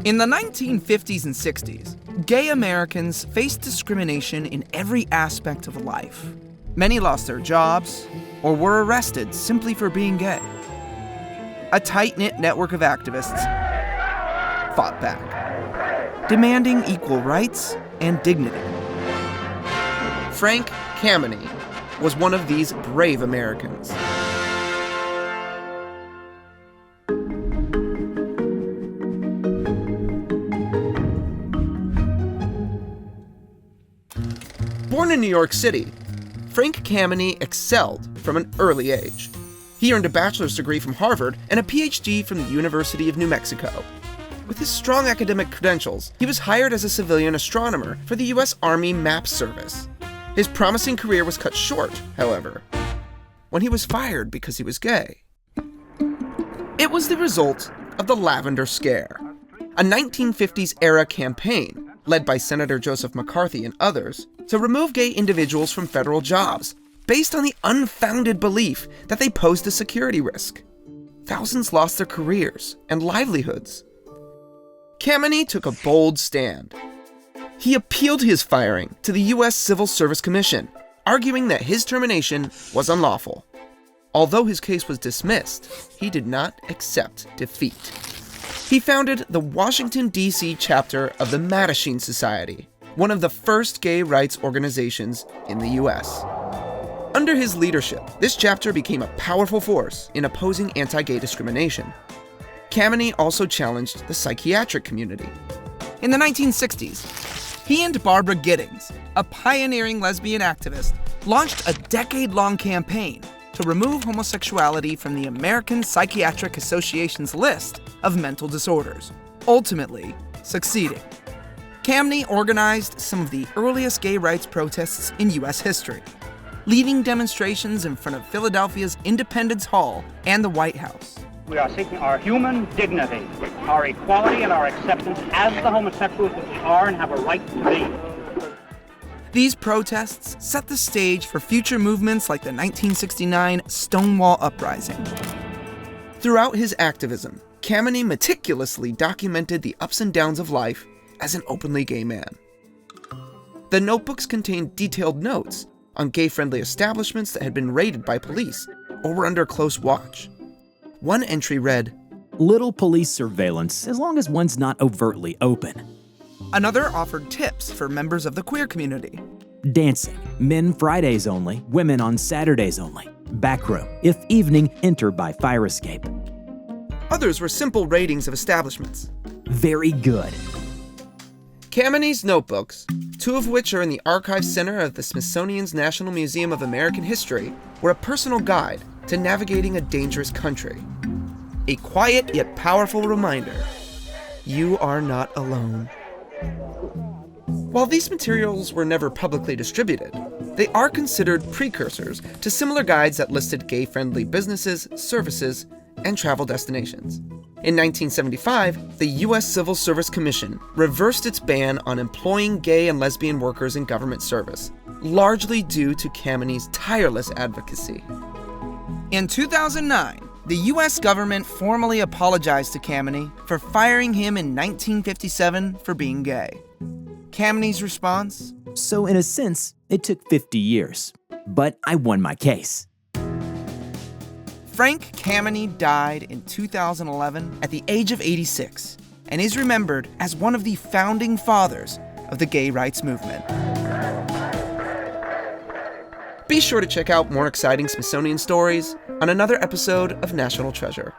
In the 1950s and 60s, gay Americans faced discrimination in every aspect of life. Many lost their jobs or were arrested simply for being gay. A tight-knit network of activists fought back, demanding equal rights and dignity. Frank Kameny was one of these brave Americans. Born in New York City, Frank Kameny excelled from an early age. He earned a bachelor's degree from Harvard and a Ph.D. from the University of New Mexico. With his strong academic credentials, he was hired as a civilian astronomer for the U.S. Army Map Service. His promising career was cut short, however, when he was fired because he was gay. It was the result of the Lavender Scare, a 1950s-era campaign led by Senator Joseph McCarthy and others to remove gay individuals from federal jobs based on the unfounded belief that they posed a security risk. Thousands lost their careers and livelihoods. Kameny took a bold stand. He appealed his firing to the U.S. Civil Service Commission, arguing that his termination was unlawful. Although his case was dismissed, he did not accept defeat. He founded the Washington, D.C. chapter of the Mattachine Society, one of the first gay rights organizations in the U.S. Under his leadership, this chapter became a powerful force in opposing anti-gay discrimination. Kameny also challenged the psychiatric community. In the 1960s, he and Barbara Giddings, a pioneering lesbian activist, launched a decade-long campaign to remove homosexuality from the American Psychiatric Association's list of mental disorders, ultimately succeeding. Kameny organized some of the earliest gay rights protests in U.S. history, leading demonstrations in front of Philadelphia's Independence Hall and the White House. We are seeking our human dignity, our equality, and our acceptance as the homosexuals that we are and have a right to be. These protests set the stage for future movements like the 1969 Stonewall Uprising. Throughout his activism, Kameny meticulously documented the ups and downs of life as an openly gay man. The notebooks contained detailed notes on gay-friendly establishments that had been raided by police or were under close watch. One entry read, "Little police surveillance as long as one's not overtly open." Another offered tips for members of the queer community. Dancing, men Fridays only, women on Saturdays only. Backroom, if evening, enter by fire escape. Others were simple ratings of establishments. Very good. Kameny's notebooks, two of which are in the Archives Center of the Smithsonian's National Museum of American History, were a personal guide to navigating a dangerous country. A quiet yet powerful reminder, you are not alone. While these materials were never publicly distributed, they are considered precursors to similar guides that listed gay-friendly businesses, services, and travel destinations. In 1975, the U.S. Civil Service Commission reversed its ban on employing gay and lesbian workers in government service, largely due to Kameny's tireless advocacy. In 2009, the U.S. government formally apologized to Kameny for firing him in 1957 for being gay. Kameny's response? So in a sense, it took 50 years, but I won my case. Frank Kameny died in 2011 at the age of 86 and is remembered as one of the founding fathers of the gay rights movement. Be sure to check out more exciting Smithsonian stories on another episode of National Treasure.